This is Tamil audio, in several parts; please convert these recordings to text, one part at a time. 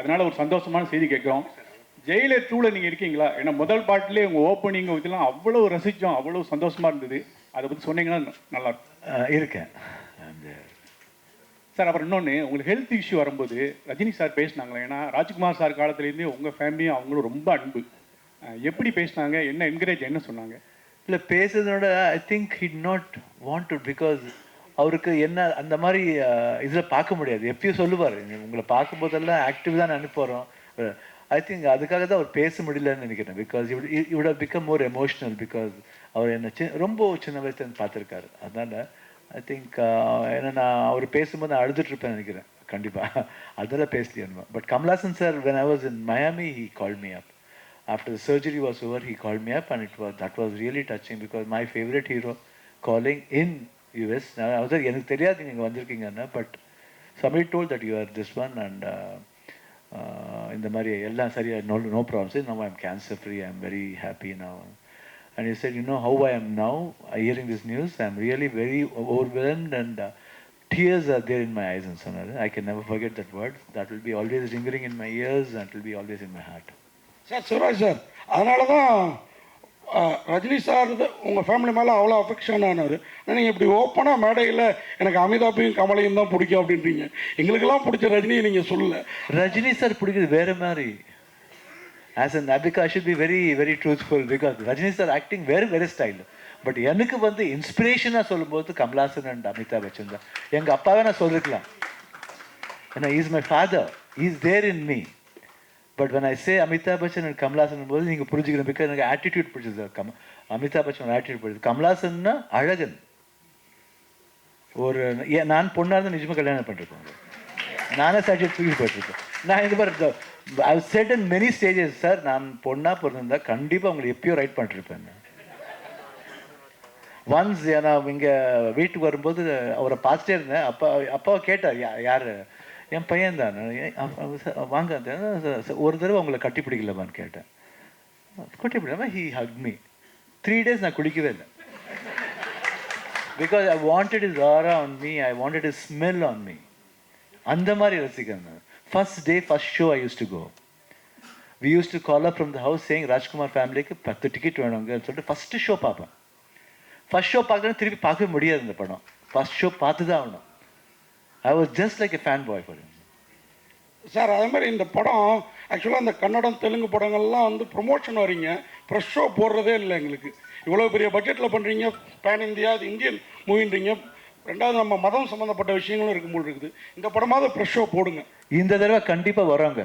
அதனால ஒரு சந்தோஷமான செய்தி கேட்குறோம். ஜெயிலர் 2ல நீங்கள் இருக்கீங்களா? ஏன்னா முதல் பாட்டிலே உங்கள் ஓப்பனிங் இதெல்லாம் அவ்வளோ ரசித்தோம், அவ்வளோ சந்தோஷமாக இருந்தது. அதை பற்றி சொன்னீங்கன்னா நல்லாயிருக்கும். இருக்கேன் சார். அப்புறம் இன்னொன்று, உங்களுக்கு ஹெல்த் இஷ்யூ வரும்போது ரஜினி சார் பேசினாங்களே, ஏன்னா ராஜ்குமார் சார் காலத்துலேருந்தே உங்கள் ஃபேமிலியும் அவங்களும் ரொம்ப அன்பு. எப்படி பேசினாங்க, என்ன என்கரேஜ் என்ன சொன்னாங்க? இல்லை பேசுறதோட I think he not want to, because அவருக்கு என்ன அந்த மாதிரி இதில் பார்க்க முடியாது. எப்பயும் சொல்லுவார், உங்களை பார்க்கும்போதெல்லாம் ஆக்டிவ் தான் அனுப்புகிறோம். ஐ திங்க் அதுக்காக தான் அவர் பேச முடியலன்னு நினைக்கிறேன். Because he would have become more emotional. Because அவர் என்ன ரொம்ப சின்ன வயசுலேருந்து பார்த்துருக்காரு. அதனால் ஐ திங்க் ஏன்னா நான் அவர் பேசும்போது நான் அழுதுட்ருப்பேன் நினைக்கிறேன் கண்டிப்பாக. அதெல்லாம் பேசலையே. But Kamal Haasan sir, when I was in Miami, he called me up. After the surgery was over, he called me up, and that was really touching, because my favorite hero calling in US. I was like, எனக்கு தெரியாது நீங்கள் வந்திருக்கீங்கன்னா, but somebody told that you are this one, and இந்த மாதிரி எல்லாம் சரியாக no problems. Now I'm cancer free, I'm very happy now. And he said, you know how I am now hearing this news, I'm really very overwhelmed, and tears are there in my eyes and so on. I can never forget that word. That will be always ringing in my ears, and it will be always in my heart. Sir Sivaraj sir, அதனால தான் ரஜினி சார் உங்கள் ஃபேமிலி மேலே அவ்வளோ அஃபெக்ஷன் ஆனவர். நீங்கள் இப்படி ஓப்பனாக மேடையில் எனக்கு அமிதாப்பையும் கமலையும் தான் பிடிக்கும் அப்படின்றீங்க. எங்களுக்கெல்லாம் பிடிச்ச ரஜினியை நீங்கள் சொல்லலை. ரஜினி சார் பிடிக்கிறது வேறு மாதிரி. As an Abhika, I should be very, very truthful, because Rajini sir acting very, very style. But எனக்கு வந்து இன்ஸ்பிரேஷனாக சொல்லும்போது கமல்ஹாசன் அண்ட் அமிதாப் பச்சன் தான். எங்கள் அப்பாவை நான் சொல்லிருக்கலாம், ஏன்னா is my father, is there in me. But when I say Amitabh Bachchan and Kamal Haasan போது நீங்கள் புரிஞ்சுக்கணும். பிகாஸ் எனக்கு ஆட்டிடியூட் பிடிச்சது. அமிதாப் பச்சன் ஆட்டிடியூட் பிடிச்சது. கமல்ஹாசன்னா அழகன். ஒரு நான் பொண்ணாக இருந்தால் நிஜமாக கல்யாணம் பண்ணிருக்கேன். நானே சர்டிஃபிகேட் தூக்கி போயிட்டுருக்கேன். நான் இது மாதிரி ஐ set in many stages, sir நான் பொண்ணாக பிறந்திருந்தா கண்டிப்பாக உங்களுக்கு எப்பயோ ரைட் பண்ணிருப்பேன். ஒன்ஸ் நான் இங்கே வீட்டுக்கு வரும்போது அவரை பார்த்துட்டே இருந்தேன். அப்பாவை கேட்டார், யார்? என் பையன் தான். வாங்க, ஒரு தடவை அவங்கள கட்டி பிடிக்கலமான்னு கேட்டேன். கட்டி பிடிக்காம ஹி ஹக் மீ. 3 days நான் குடிக்கவே இல்லை. பிகாஸ் ஐ வாண்டட் இஸ் ஆரா on me, I wanted is smell on me. அந்த மாதிரி ரசிக்கிறேன். First day, first show I used to go. We used to call up from the house saying, Rajkumar family-க்கு 10 ticket வேணுங்கன்னு சொல்லிட்டு ஃபஸ்ட்டு ஷோ பார்ப்பேன். ஃபஸ்ட் ஷோ பார்க்கணும், திருப்பி பார்க்கவே முடியாது இந்த படம். ஃபஸ்ட் ஷோ பார்த்து தான் ஆகணும். I was just like a fan boy for him. Sir அதே மாதிரி இந்த படம் ஆக்சுவலாக இந்த கன்னடம் தெலுங்கு படங்கள்லாம் வந்து ப்ரொமோஷன் வரீங்க, ப்ரெஷ் ஷோ போடுறதே இல்லை எங்களுக்கு. இவ்வளோ பெரிய பட்ஜெட்டில் பண்ணுறீங்க, பேன் இந்தியா, அது இந்தியன் மூவின்றீங்க. ரெண்டாவது நம்ம மதம் சம்மந்தப்பட்ட விஷயங்களும் இருக்கும்போது இருக்குது. இந்த படமாவது ப்ரெஷ் ஷோ போடுங்க. இந்த தடவை கண்டிப்பாக வரோங்க,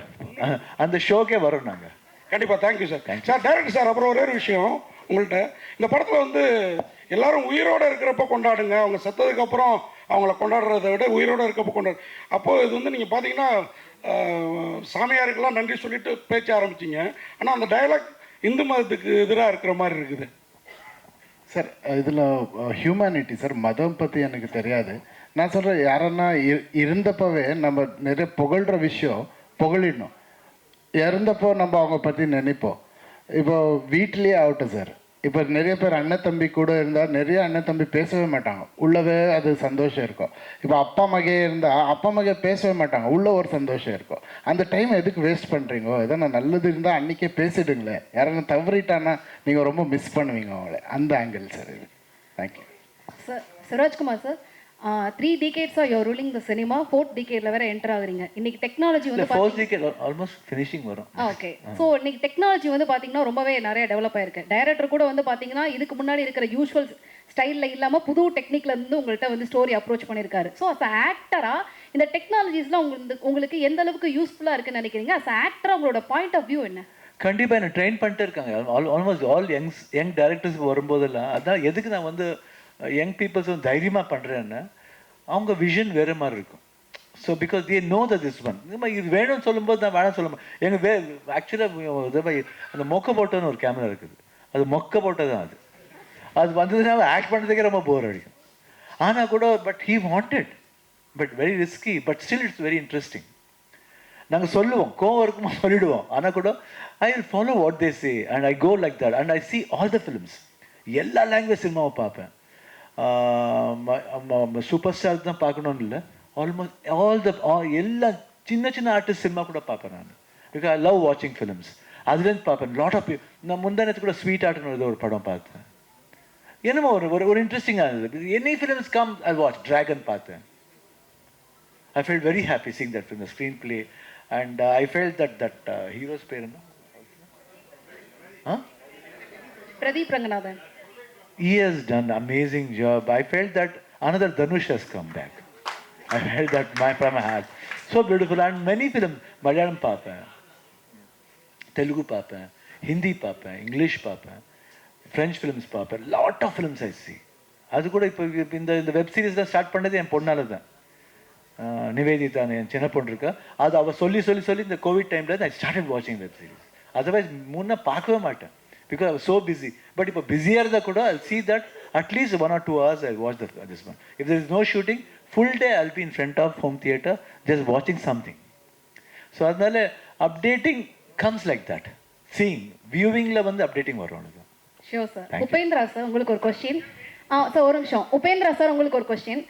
அந்த ஷோக்கே வரோம் நாங்கள் கண்டிப்பாக. Thank you sir. Sir director sir, அப்புறம் ஒரே ஒரு விஷயம் உங்கள்கிட்ட, இந்த படத்தில் வந்து எல்லாரும் உயிரோடு இருக்கிறப்ப கொண்டாடுங்க, அவங்க செத்ததுக்கப்புறம் அவங்கள கொண்டாடுறதை விட உயிரோடு இருக்கப்போ கொண்டாடு. அப்போது இது வந்து நீங்கள் பார்த்தீங்கன்னா சாமியாருக்கெல்லாம் நன்றி சொல்லிட்டு பேச்ச ஆரம்பிச்சிங்க. ஆனால் அந்த டயலாக் இந்து மதத்துக்கு எதிராக இருக்கிற மாதிரி இருக்குது சார். இதில் ஹியூமனிட்டி சார், மதம் பற்றி எனக்கு தெரியாது. நான் சொல்கிறேன், யாரன்னா இருந்தப்பவே நம்ம நிறைய புகழ்கிற விஷயம் புகழிடணும். இறந்தப்போ நம்ம அவங்க பற்றி நினைப்போம். இப்போ வீட்லேயே ஆகட்டும் சார், இப்போ நிறைய பேர் அண்ணன் தம்பி கூட இருந்தால் நிறைய அண்ணன் தம்பி பேசவே மாட்டாங்க, உள்ளவே அது சந்தோஷம் இருக்கும். இப்போ அப்பா மகே இருந்தால் அப்பா மகே பேசவே மாட்டாங்க, உள்ள ஒரு சந்தோஷம் இருக்கும். அந்த டைம் எதுக்கு வேஸ்ட் பண்ணுறீங்கோ? எதனா நல்லது இருந்தால் அன்றைக்கே பேசிடுங்களேன். யாரான தவறிட்டானா நீங்கள் ரொம்ப மிஸ் பண்ணுவீங்க அவங்கள. அந்த ஆங்கிள் சார் இது. Thank you sir. Shivarajkumar sir, 3 decades you're ruling the cinema, 4th decade வேற என்டர் ஆகுறீங்க. இன்னைக்கு டெக்னாலஜி வந்து 4th decade ஆல்மோஸ்ட் ஃபினிஷிங் வரும். ஓகே. ஸோ இன்னைக்கு டெக்னாலஜி வந்து பார்த்தீங்கன்னா ரொம்பவே நிறைய டெவலப் ஆயிருக்கு. டைரக்டர் கூட வந்து பார்த்தீங்கன்னா இதுக்கு முன்னாடி இருக்கிற யூஸ்வல் ஸ்டைலில் இல்லாமல் புது டெக்னிக்ல இருந்து உங்கள்கிட்ட வந்து ஸ்டோரி அப்ரோச் பண்ணியிருக்காரு. ஸோ அஸ் ஆக்டரா இந்த டெக்னாலஜிஸ்லாம் உங்களுக்கு எந்த அளவுக்கு யூஸ்ஃபுல்லாக இருக்குன்னு நினைக்கிறீங்க? அஸ் ஆக்டரா உங்களோட பாயிண்ட் ஆஃப் வியூ என்ன? கண்டிப்பாக என்ன ட்ரெயின் பண்ணிட்டு இருக்காங்க. ஆல்மோஸ்ட் ஆல் யங் டைரக்டர்ஸ் வரும்போதெல்லாம் அதான் எதுக்கு நான் வந்து யங் பீப்புள்ஸ் வந்து தைரியமாக பண்ணுறேன்னு, அவங்க விஷன் வேறு மாதிரி இருக்கும். So because they know the this one. இது வேணும்னு சொல்லும்போது நான் வேணாம் சொல்ல மாட்டேன். எங்கள் ஆக்சுவலாக அந்த மொக்க போட்டோன்னு ஒரு கேமரா இருக்குது, அது மொக்க போட்டோ தான். அது வந்ததுனால ஆக்ட் பண்ணுறதுக்கே ரொம்ப போர் அடிக்கும். ஆனால் கூட but he wanted, but very risky, but still it's very interesting. நாங்கள் சொல்லுவோம், கோவம் இருக்குமா சொல்லிவிடுவோம். ஆனால் கூட I will follow what they say and I go like that and I see all the films. எல்லா லாங்குவேஜ் சினிமாவை பார்ப்பேன். சூப்பர் ஸ்டார் தான் பார்க்கணும்னு இல்லை, ஆல்மோஸ்ட் எல்லா சின்ன சின்ன ஆர்டிஸ்ட் சினிமா கூட பார்ப்பேன் நான், பிகாஸ் ஐ லவ் வாட்சிங் ஃபிலிம்ஸ். அதுலேருந்து பார்ப்பேன் லாட் ஆஃப். நான் முந்தானத்து கூட ஸ்வீட் ஆர்ட்னு ஒரு படம் பார்த்தேன். என்னமோ ஒரு இன்ட்ரெஸ்டிங்காக இருந்தது. Any films come I watch. Dragon பார்த்தேன். I felt very happy seeing that film, the screenplay, and I felt that hero's பேர் என்ன? Pradeep Ranganathan. He has done an amazing job. I felt that another Dhanush has come back. I felt that from my heart. So beautiful. And many films, Malayalam பார்ப்பேன், Telugu பார்ப்பேன், Hindi பார்ப்பேன், English பார்ப்பேன், French films பார்ப்பேன். Lot of films I see. அது கூட இப்போ இந்த வெப் சீரிஸ் தான் ஸ்டார்ட் பண்ணது என் பொண்ணால தான். நிவேதிதான்னு என் சின்ன பொண்ணு இருக்கா, அது அவள் சொல்லி இந்த கோவிட் டைமில் ஐ ஸ்டார்டட் வாட்சிங் வெப் சீரிஸ். அதர்வைஸ் முன்னே பார்க்கவே மாட்டேன், because I so busy. But இப்போ பிஸியாக இருந்தால் கூட ஐ see that at least 1 or 2 hours I watch this one. If there is no shooting, full day I'll be in front of home theatre just watching something. So அதனால updating comes like that. Seeing வியூவிங்கில் வந்து அப்டேட்டிங் வரும். Sure sir. உபேந்திரா சார் உங்களுக்கு ஒரு கொஸ்டின். சார் ஒரு நிமிஷம். உபேந்திரா சார் உங்களுக்கு ஒரு கொஸ்டின்.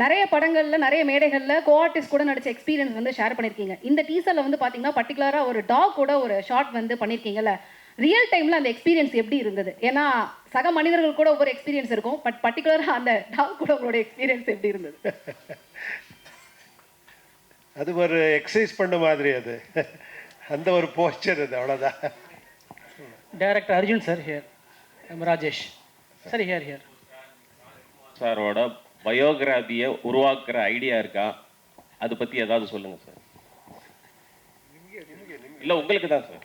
நிறைய படங்களில் நிறைய மேடைகளில் கோஆர்டிஸ்ட் கூட நடிச்ச எக்ஸ்பீரியன்ஸ் வந்து ஷேர் பண்ணியிருக்கீங்க. இந்த டீசரில் வந்து பார்த்தீங்கன்னா பர்டிகுலராக ஒரு டாக் கூட ஒரு ஷார்ட் வந்து பண்ணியிருக்கீங்கல்ல, ரியல் டைமில் அந்த எக்ஸ்பீரியன்ஸ் எப்படி இருந்தது? ஏன்னா சக மனிதர்கள் கூட ஒவ்வொரு எக்ஸ்பீரியன்ஸ் இருக்கும், பட் பர்டிகுலராக அந்த டாக் கூட உங்களோட எக்ஸ்பீரியன்ஸ் எப்படி இருந்தது? அது ஒரு எக்ஸசைஸ் பண்ண மாதிரி, அது அந்த ஒரு போஸ்டர், அது அவ்வளோதான். Director Arjun sir here. Rajesh sir here. சாரோட பயோகிராஃபியை உருவாக்குற ஐடியா இருக்கா? அதை பற்றி ஏதாவது சொல்லுங்கள் சார். இல்லை உங்களுக்கு தான் சார்.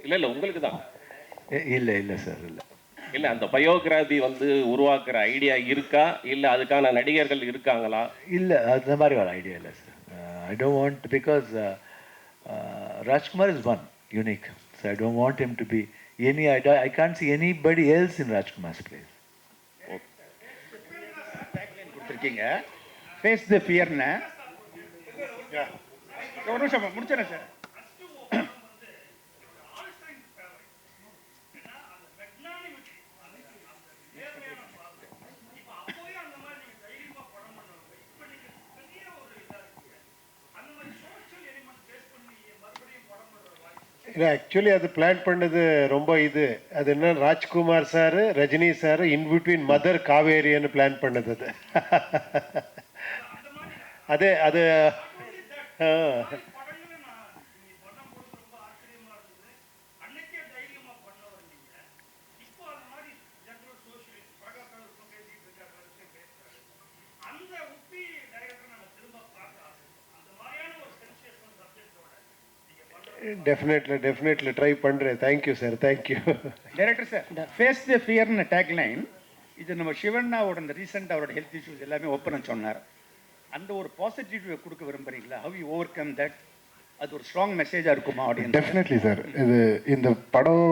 இல்லை உங்களுக்கு தான். இல்லை சார். இல்லை அந்த பயோகிராஃபி வந்து உருவாக்குற ஐடியா இருக்கா? இல்லை அதுக்கான நடிகர்கள் இருக்காங்களா? இல்லை அந்த மாதிரி ஒரு ஐடியா இல்லை sir. I don't want, because Rajkumar is one unique, so I don't want him to be any. I can't see anybody else in Rajkumar's place. கொடுத்துருக்கீங்க ஃபேஸ் த ஃபியர்னு. ஒரு நிமிஷம் முடிச்சேன் சார். இல்லை, ஆக்சுவலி அது பிளான் பண்ணது ரொம்ப அது என்ன, Rajkumar sir, Rajini sir, in between mother காவேரின்னு பிளான் பண்ணது அது. அது டெஃபினெட்லி ட்ரை பண்ணுறேன். Thank you sir, thank you. Director sir, face the ஃபியர்னு டேக்லைன் இது நம்ம சிவண்ணாவோட இந்த ரீசெண்ட் அவரோட ஹெல்த் இஷ்யூஸ் எல்லாமே ஓப்பன் சொன்னார். அந்த ஒரு பாசிட்டிவ் கொடுக்க விரும்புறீங்களா? How you over come that? அது ஒரு ஸ்ட்ராங் மெசேஜாக இருக்குமா ஆடியன்ஸ்? Definitely sir. இந்த படம்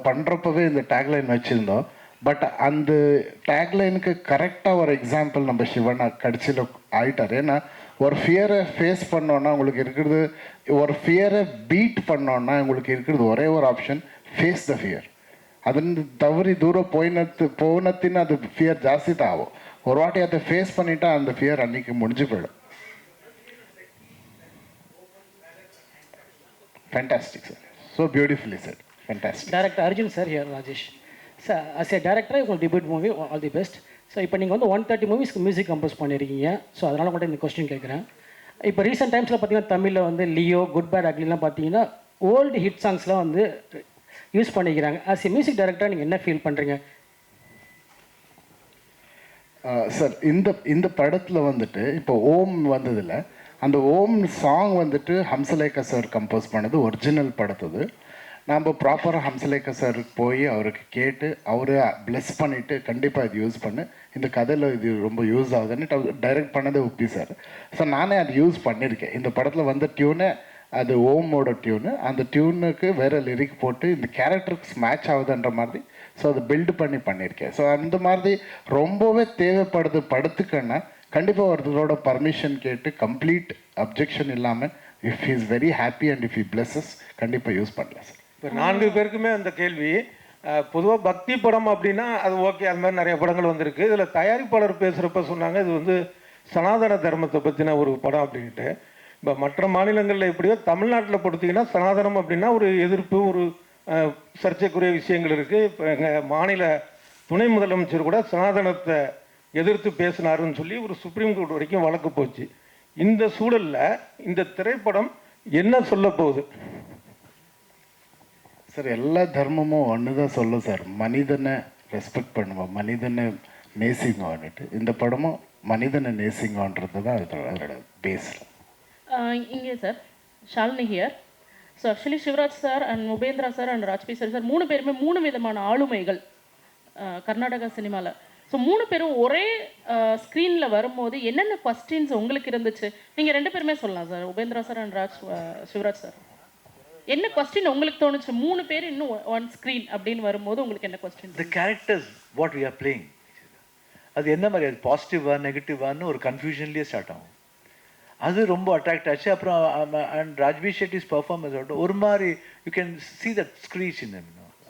பண்ணுறப்பவே இந்த டேக்லைன் வச்சுருந்தோம். பட் அந்த டேக்லைனுக்கு கரெக்டாக ஒரு எக்ஸாம்பிள் நம்ம சிவண்ணா கடைசியில் ஆயிட்டார். ஏன்னா ஒரு ஃபியரை ஃபேஸ் பண்ணோன்னா உங்களுக்கு இருக்கிறது, ஒரு ஃபியரை பீட் பண்ணோன்னா உங்களுக்கு இருக்கிறது ஒரே ஒரு ஆப்ஷன், ஃபேஸ் த ஃபியர். ಅದನ್ನು ತವರಿ ದೂರ போனத்தின் அது ஃபியர் ஜாஸ்தி தான் ஆகும். ஒரு வாட்டி அதை ஃபேஸ் பண்ணிட்டா அந்த ஃபியர் அன்னைக்கு முடிஞ்சு போயிடும். Fantastic sir, so beautifully sir, fantastic. Director Arjun sir here. Rajesh sir, as a director உங்களுக்கு debut movie all the best. So இப்போ நீங்கள் வந்து 130 மூவிஸ்க்கு மியூசிக் கம்போஸ் பண்ணியிருக்கீங்க. ஸோ அதனால் கூட இந்த கொஸ்டின் கேட்குறேன். இப்போ ரீசெண்ட் டைம்ஸில் பார்த்தீங்கன்னா தமிழில் வந்து லியோ, குட் பேட் அக்லிலாம் பார்த்தீங்கன்னா ஓல்டு ஹிட் சாங்ஸ்லாம் வந்து யூஸ் பண்ணிக்கிறாங்க. ஆஸ் ஏ மியூசிக் டைரக்டராக நீங்கள் என்ன ஃபீல் பண்ணுறீங்க? சார், இந்த படத்தில் வந்துட்டு இப்போ ஓம் வந்ததில்ல, அந்த ஓம் சாங் வந்துட்டு ஹம்சலேகா சார் கம்போஸ் பண்ணது, ஒரிஜினல் படத்தது. நம்ம ப்ராப்பராக ஹம்சலேகா சாருக்கு போய் அவருக்கு கேட்டு அவரை பிளெஸ் பண்ணிவிட்டு கண்டிப்பாக இது யூஸ் பண்ணு, இந்த கதையில் இது ரொம்ப யூஸ் ஆகுதுன்னு டைரக்ட் பண்ணதே உப்பி சார். ஸோ நானே அது யூஸ் பண்ணியிருக்கேன். இந்த படத்தில் வந்த டியூனு அது ஓமோட டியூனு, அந்த டியூனுக்கு வேறு லிரிக் போட்டு இந்த கேரக்டருக்கு மேட்ச் ஆகுதுன்ற மாதிரி ஸோ அதை பில்டு பண்ணியிருக்கேன். ஸோ அந்த மாதிரி ரொம்பவே தேவைப்படுது படத்துக்குன்னா கண்டிப்பாக ஒருத்தரோட பர்மிஷன் கேட்டு கம்ப்ளீட் அப்ஜெக்ஷன் இல்லாமல் if is very happy and if he pluses கண்டிப்பாக யூஸ் பண்ணலாம் சார். இப்போ 4 பேருக்குமே அந்த கேள்வி. பொதுவாக பக்தி படம் அப்படின்னா அது ஓகே, அது மாதிரி நிறைய படங்கள் வந்திருக்கு. இதில் தயாரிப்பாளர் பேசுகிறப்ப சொன்னாங்க இது வந்து சனாதன தர்மத்தை பற்றின ஒரு படம் அப்படின்ட்டு. இப்போ மற்ற மாநிலங்களில் எப்படியோ தமிழ்நாட்டில் பொறுத்தீங்கன்னா சனாதனம் அப்படின்னா ஒரு எதிர்ப்பு, ஒரு சர்ச்சைக்குரிய விஷயங்கள் இருக்குது. இப்போ எங்கள் மாநில துணை முதலமைச்சர் கூட சனாதனத்தை எதிர்த்து பேசினாருன்னு சொல்லி ஒரு சுப்ரீம் கோர்ட் வரைக்கும் வழக்கு போச்சு. இந்த சூழலில் இந்த திரைப்படம் என்ன சொல்ல போகுது? சார் எல்லா தர்மமும் ஒன்று தான் சொல்லும் சார், மனிதனை ரெஸ்பெக்ட் பண்ணுவோம், மனிதனை நேசிங்கன்னுட்டு. இந்த படமும் மனிதனை நேசிங்கன்றது தான் அதோட பேஸ். இங்கே sir Shalini here. So actually Shivaraj sir and Upendra sir and Raj B sir 3 பேருமே 3 விதமான ஆளுமைகள் கர்நாடகா சினிமாவில். ஸோ 3 பேரும் ஒரே ஸ்க்ரீனில் வரும்போது என்னென்ன கொஸ்டின்ஸ் உங்களுக்கு இருந்துச்சு? நீங்கள் 2 பேருமே சொல்லலாம் sir, Upendra sir and Sivaraj sir. என்ன கொஸ்டின் உங்களுக்கு தோணுச்சு 3 பேர் இன்னும் ஒன் ஸ்க்ரீன் அப்படின்னு வரும்போது உங்களுக்கு என்ன question? The characters what we are playing, அது என்ன மாதிரி, அது பாசிட்டிவா நெகட்டிவான்னு ஒரு கன்ஃபியூஷன்லேயே ஸ்டார்ட் ஆகும். அது ரொம்ப அட்ராக்ட் ஆச்சு. அப்புறம் அண்ட் ராஜ்பி ஷெட்டிஸ் பர்ஃபார்மன்ஸ் ஒரு மாதிரி you can see that screech in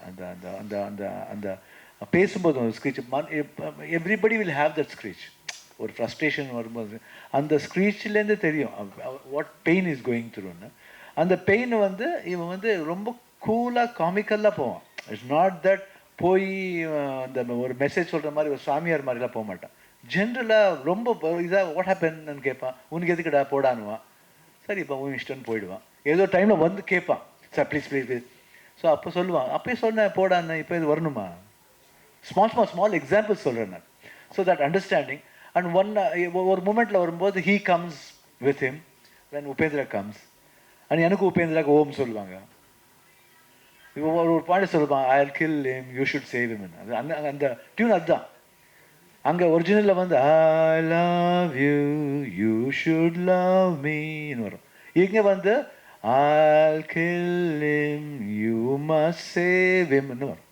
அந்த அந்த அந்த அந்த அந்த பேசும்போது ஒரு screech, everybody will have that screech. ஒரு ஃப்ரஸ்ட்ரேஷன் வரும்போது அந்த ஸ்க்ரீச்லேருந்து தெரியும் வாட் பெயின் இஸ் கோயிங் த்ரூன்னு. அந்த பெயின் வந்து இவன் வந்து ரொம்ப கூலாக காமிக்கலாக போவான். இட்ஸ் நாட் தட் போய் அந்த ஒரு மெசேஜ் சொல்கிற மாதிரி ஒரு சாமியார் மாதிரிலாம் போக மாட்டான். ஜென்ரலாக ரொம்ப இதாக வாட் ஹேப்பன்னு கேட்பான், உனக்கு எதுக்குடா போடானுவான், சரி இப்போ உன் இஷ்டம்னு போயிடுவான். ஏதோ டைமில் வந்து கேட்பான், sir please please please. So அப்போ சொல்லுவான், அப்போயே சொன்னேன் போடான்னு, இப்போ இது வரணுமா? ஸ்மால் எக்ஸாம்பிள்ஸ் சொல்கிறேன் நான். So that understanding. அண்ட் ஒரு மூமெண்ட்டில் வரும்போது he comes with him when Upendra comes. And எனக்கு உபேந்திராக்கு ஓம் சொல்லுவாங்க. ஒரு பாயிண்ட் சொல்லுவான், I will kill him, you should save him. அது அந்த அந்த டியூன் அதுதான். அங்கே ஒரிஜினலில் வந்து I love you, you should love மீன்னு வரும். இங்கே வந்து I'll kill him, you must save himன்னு வரும்.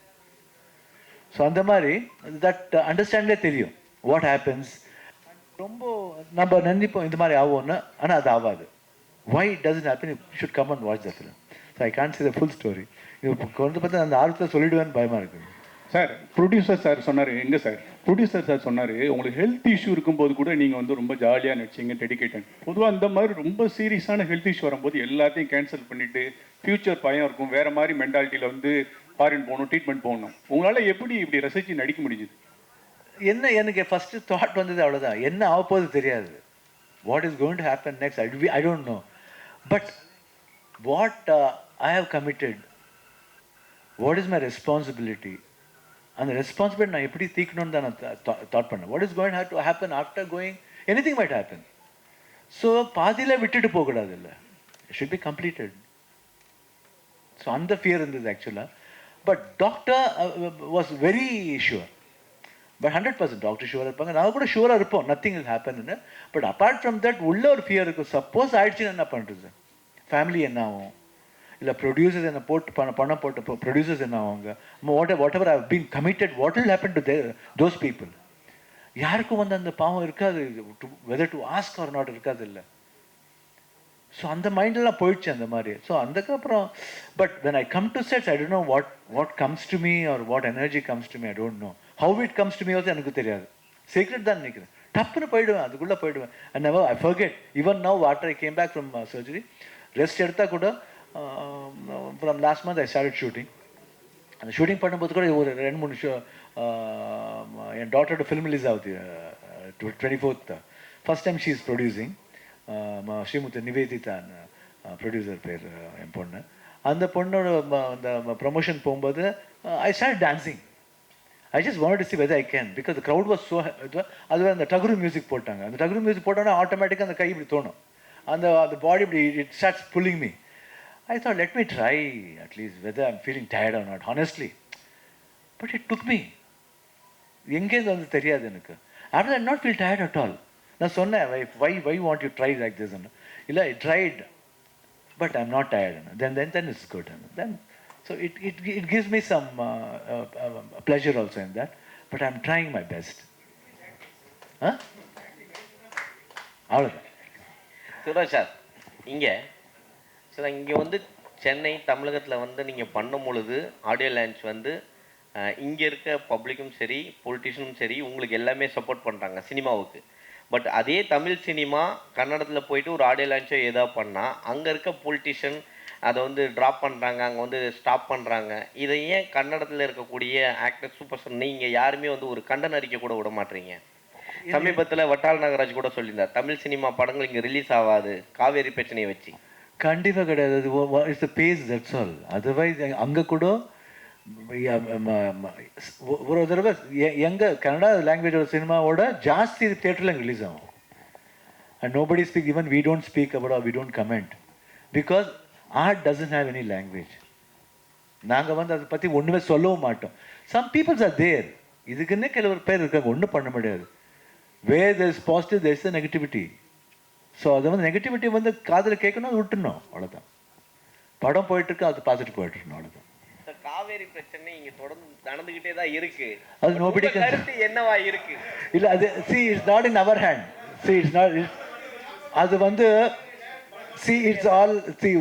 ஸோ அந்த மாதிரி தட் அண்டர்ஸ்டாண்டே தெரியும் வாட் ஹேப்பன்ஸ். ரொம்ப நம்ம நினைப்போம் இந்த மாதிரி ஆகும்னு, ஆனால் அது ஆகாது. why it doesn't happen, you should come and watch the film. So I can't say the full story. இது கொண்டு பார்த்தா அந்த ஆர்வத்தில் சொல்லிடுவேன்னு பயமாக இருக்குது. சார் ப்ரொடியூசர் சார் சொன்னார், எங்கே சார் ப்ரொடியூசர் சார் சொன்னார், உங்களுக்கு ஹெல்த் இஷ்யூ இருக்கும்போது கூட நீங்கள் வந்து ரொம்ப ஜாலியாக நடிச்சிங்க, டெடிக்கேட்டட். பொதுவாக அந்த மாதிரி ரொம்ப சீரியஸான ஹெல்த் இஷ்யூ வரும்போது எல்லாத்தையும் கேன்சல் பண்ணிவிட்டு ஃப்யூச்சர் பயம் இருக்கும், வேறு மாதிரி மென்டாலிட்டியில் வந்து ஃபாரின் போகணும், ட்ரீட்மெண்ட் போகணும். உங்களால் எப்படி இப்படி ரசித்து நடிக்க முடிஞ்சுது? என்ன எனக்கு ஃபஸ்ட்டு தாட் வந்தது அவ்வளோதான், என்ன ஆக போகுது தெரியாது. What is going to happen next I don't know. But what I have committed, what is my responsibility, அந்த ரெஸ்பான்சிபிலிட்டி நான் எப்படி தீக்கணும்னு தான் நான் தாட் பண்ணேன். What is going to happen after going, anything might happen. So பாதியில் விட்டுட்டு போகக்கூடாது, இல்லை, it should be completed. So அந்த ஃபியர் இருந்தது ஆக்சுவலாக. But doctor was very sure. But 100% doctor ஷுவராக இருப்பாங்க, நான் கூட ஷுவராக இருப்போம், நத்திங் வில் ஹேப்பன்னு. பட் அப்பார்ட் ஃப்ரம் தட் உள்ள ஒரு ஃபியர் இருக்கும், சப்போஸ் ஆயிடுச்சுன்னு என்ன பண்ணுறது, ஃபேமிலி என்ன ஆகும், இல்லை ப்ரொடியூசர்ஸ் என்ன பணம் போட்டு ப்ரொடியூசர்ஸ் என்ன ஆவாங்க, what ever I've been committed, what will happen to those people. யாருக்கும் வந்து அந்த பாவம் இருக்காது, weather to ask R not இருக்காது, இல்லை. ஸோ அந்த மைண்டெல்லாம் போயிடுச்சு அந்த மாதிரி. ஸோ அதுக்கப்புறம் but when I come to sets I don't know what comes to me or what energy comes to me, I don't know how it comes to me வந்து எனக்கு தெரியாது. சீக்ரெட் தான் நினைக்கிறேன், டப்புன்னு போயிடுவேன், அதுக்குள்ளே போயிடுவேன். And never I forget. Even now after I came back from surgery, rest எடுத்தால் கூட from last month I started shooting. அந்த ஷூட்டிங் பண்ணும்போது கூட ஒரு 2-3 ஷோ என் டாட்டரோட ஃபிலிம் ரிலீஸ் ஆகுது 24th. First time she is producing. Srimuthu நிவேதிதான்னு ப்ரொடியூசர் பேர் என் பொண்ணு. அந்த பொண்ணோட அந்த ப்ரொமோஷன் போகும்போது I start dancing. I just want to see whether I can, because the crowd was so. அதுவே அந்த டகுரு மியூசிக் போட்டாங்க. அந்த டகுரு மியூசிக் போட்டோன்னா ஆட்டோமேட்டிக்காக அந்த கை இப்படி தோணும், அந்த பாடி இப்படி it starts pulling me. I thought, let me try at least whether I'm feeling tired or not, honestly. But it took me. எங்கேருந்து வந்து தெரியாது எனக்கு. After that, not feel tired at all. நான் சொன்னேன், why want you try like this? இல்லை, I tried, but I'm not tired. Then it's good. Then, so it gives me some pleasure also in that. But I'm trying my best. அவ்வளோதான். சுரேஷ் சார், இங்கே வந்து சென்னை தமிழகத்தில் வந்து நீங்கள் பண்ணும் பொழுது ஆடியோ லான்ச் வந்து இங்கே இருக்க பப்ளிக்கும் சரி பொலிட்டிஷியனும் சரி உங்களுக்கு எல்லாமே சப்போர்ட் பண்ணுறாங்க சினிமாவுக்கு. பட் அதே தமிழ் சினிமா கன்னடத்தில் போயிட்டு ஒரு ஆடியோ லான்ச்சோ ஏதோ பண்ணால் அங்கே இருக்க பொலிட்டிஷியன் அதை வந்து ட்ராப் பண்ணுறாங்க, அங்கே வந்து ஸ்டாப் பண்ணுறாங்க. இதை ஏன் கன்னடத்தில் இருக்கக்கூடிய ஆக்டர் சூப்பர் ஸ்டார் நீங்கள் யாருமே வந்து ஒரு கண்டன அறிக்கை கூட விட மாட்டீங்க? சமீபத்தில் வட்டால் நாகராஜ் கூட சொல்லியிருந்தார், தமிழ் சினிமா படங்கள் இங்கே ரிலீஸ் ஆகாது காவேரி பிரச்சனையை வச்சு. கண்டிப்பாக கிடையாது. It's the base, that's all. Otherwise அங்கே கூட ஒரு தடவை எங்கள் கன்னடா லாங்குவேஜோட சினிமாவோட ஜாஸ்தி தியேட்டரில் ரிலீஸ் ஆகும். And nobody speak, even we don't speak about, we don't comment, because art doesn't have any language. நாங்கள் வந்து அதை பற்றி ஒன்றுமே சொல்லவும் மாட்டோம். சம் பீப்புள்ஸ் ஆர் தேர், இதுக்குன்னே சில பேர் இருக்காங்க, ஒன்றும் பண்ண முடியாது. வேர் there is positive, there is the negativity. So அதை வந்து நெகட்டிவிட்டி வந்து காதில் கேட்கணும், அது விட்டுணும், அவ்வளோதான். படம் போயிட்டுருக்கு, அது பார்த்துட்டு போயிட்டுருக்கணும், அவ்வளோதான். காவேரி பிரச்சனை இங்க தொடர்ந்து நடந்துகிட்டே தான் இருக்கு. அது நோபடி கருத்து என்னவா இருக்கு? இல்ல அது see it's not in our hand. See it's not, அது வந்து see it's all see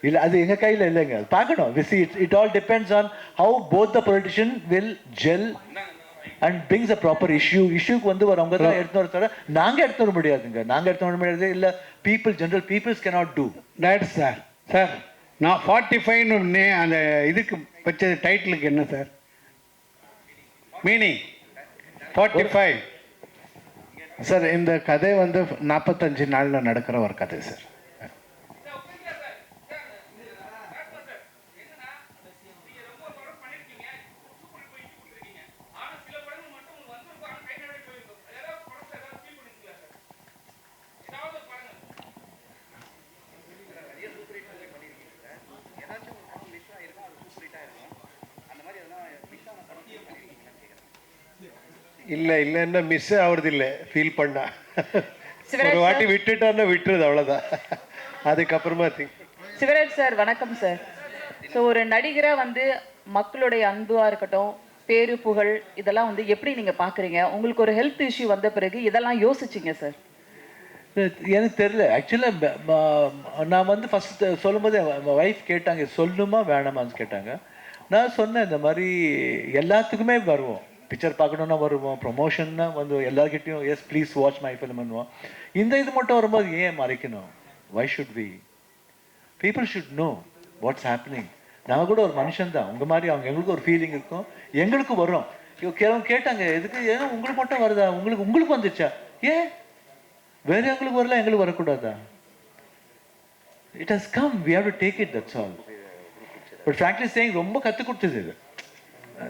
இல்ல அது எங்க கையில இல்லைங்க, பார்க்கணும். see it all depends on how both the politician will gel and brings a proper issue. இஷ்யூக்கு வந்து அவங்க தான் எடுத்து வர, நாங்க எடுத்து வர முடியாதுங்க. நாங்க எடுத்து வர முடியாது, இல்ல people general peoples cannot do that. Sir நான் 45 அந்த இதுக்கு வச்ச டைட்டிலுக்கு என்ன சார் மீனிங்? 45 சார் இந்த கதை வந்து 45 நாளில் நடக்கிற ஒரு கதை சார். இல்லை இல்லைன்னா மிஸ் ஆகுறது இல்லை, ஃபீல் பண்ணா ஒரு வாட்டி விட்டுட்டான்னா விட்டுருது, அவ்வளோதான். அதுக்கப்புறமா சிவராஜ் சார் வணக்கம் சார். ஸோ ஒரு நடிகராக வந்து மக்களுடைய அன்புவாக இருக்கட்டும், பேரு புகழ் இதெல்லாம் வந்து எப்படி நீங்கள் பார்க்குறீங்க? உங்களுக்கு ஒரு ஹெல்த் இஷ்யூ வந்த பிறகு இதெல்லாம் யோசிச்சிங்க சார்? எனக்கு தெரியல ஆக்சுவலாக. நான் வந்து ஃபஸ்ட் சொல்லும்போது என் ஒய்ஃப் கேட்டாங்க, சொல்லணுமா வேணாமான்னு கேட்டாங்க. நான் சொன்னேன், இந்த மாதிரி எல்லாத்துக்குமே வருவோம், பிக்சர் பார்க்கணுன்னா வருவோம், ப்ரொமோஷன்னா வந்து எல்லாருக்கிட்டையும் yes please watch my film பண்ணுவோம். இந்த இது மட்டும் வரும்போது ஏன் மறைக்கணும்? Why should we? People should know what's happening. நாங்கள் கூட ஒரு மனுஷன் தான், உங்கள் மாதிரி அவங்க எங்களுக்கு ஒரு ஃபீலிங் இருக்கும், எங்களுக்கும் வரும். கேட்க கேட்டாங்க, எதுக்கு ஏன்னா உங்களுக்கு மட்டும் வருதா, உங்களுக்கு வந்துச்சா, ஏன் வேற எங்களுக்கு வரல, எங்களுக்கு வரக்கூடாதா? It has come, we have to take it, that's all. But frankly saying ரொம்ப கற்றுக் கொடுத்தது இது.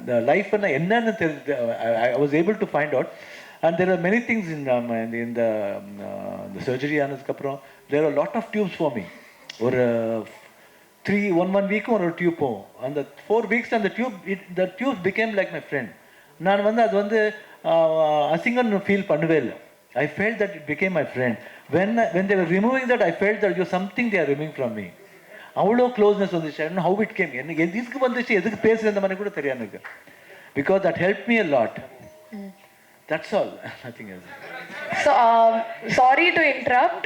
The life என்னன்னு தெரிஞ்சு I was able to find out, and there are many things in the surgery ஆனதுக்கு அப்புறம் there are a lot of tubes for me. ஒரு 1 week ஒரு டியூப் போகும். அந்த 4 weeks அந்த the tube became like my friend. நான் வந்து அது வந்து அசிங்கன்னு ஃபீல் பண்ணவே இல்லை. I felt that it became my friend. When they were removing that, I felt that something they are removing from me. அவ்வளோ க்ளோஸ்னஸ் வந்துச்சு. I don't know how it came. எனக்கு எதுக்கு வந்துச்சு, எதுக்கு பேசுகிற அந்த மாதிரி கூட தெரியாது எனக்கு. Because that helped me a lot. That's all. Nothing else. So, sorry to interrupt.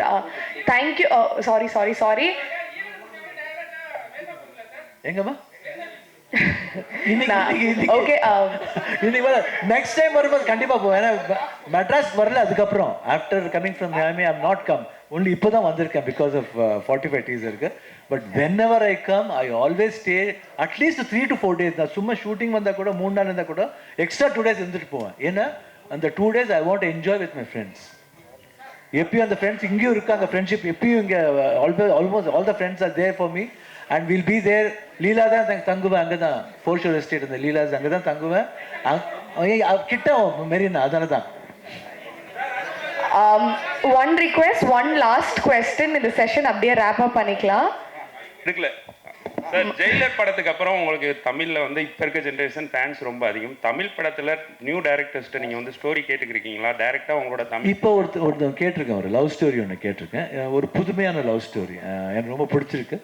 Thank you. Sorry. எங்கம்மா? Okay. நெக்ஸ்ட் டைம் வரும்போது கண்டிப்பாக போவேன். ஏன்னா மெட்ராஸ் வரல, அதுக்கப்புறம் after coming from Miami I have not come. Only இப்போ தான் வந்திருக்கேன் பிகாஸ் ஆஃப் 45 டீஸ் இருக்கு. But when ever I come I always stay at least 3 to 4 days. நான் சும்மா ஷூட்டிங் வந்தால் கூட 3 நாள் இருந்தால் கூட எக்ஸ்ட்ரா 2 days இருந்துட்டு போவேன். ஏன்னா அந்த 2 days I want enjoy with my friends. எப்பயும் அந்த ஃப்ரெண்ட்ஸ் இங்கேயும் இருக்காங்க, ஃப்ரெண்ட்ஷிப் எப்பயும் இங்கே almost all the friends are there for me and will be there. Leela தான் தங்குவேன், அங்கே தான் ஃபோர்ஷோர் எஸ்டேட் இந்த லீலாஸ் அங்கே தான் தங்குவேன், கிட்ட மெரினா, அதனால தான். One request, one last question இந்த செஷன் அப்படியே ரேப் அப் பண்ணிக்கலாம். இருக்குல்ல சார், ஜெயிலர் படத்துக்கு அப்புறம் உங்களுக்கு தமிழில் வந்து இப்போ இருக்க ஜென்ரேஷன் ஃபேன்ஸ் ரொம்ப அதிகம். தமிழ் படத்தில் நியூ டேரக்டர்ஸ்ட்டு நீங்கள் வந்து ஸ்டோரி கேட்டுக்கிறீங்களா? டேரெக்டாக உங்களோட தமிழ் இப்போ ஒருத்தர் கேட்டிருக்கேன், ஒரு லவ் ஸ்டோரி ஒன்று கேட்டிருக்கேன், ஒரு புதுமையான லவ் ஸ்டோரி எனக்கு ரொம்ப பிடிச்சிருக்கு.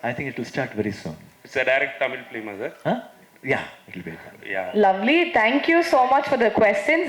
I think it will start very soon. It's a direct Tamil film, sir? Yeah, it will be. Yeah. Lovely. Thank you so much for the questions.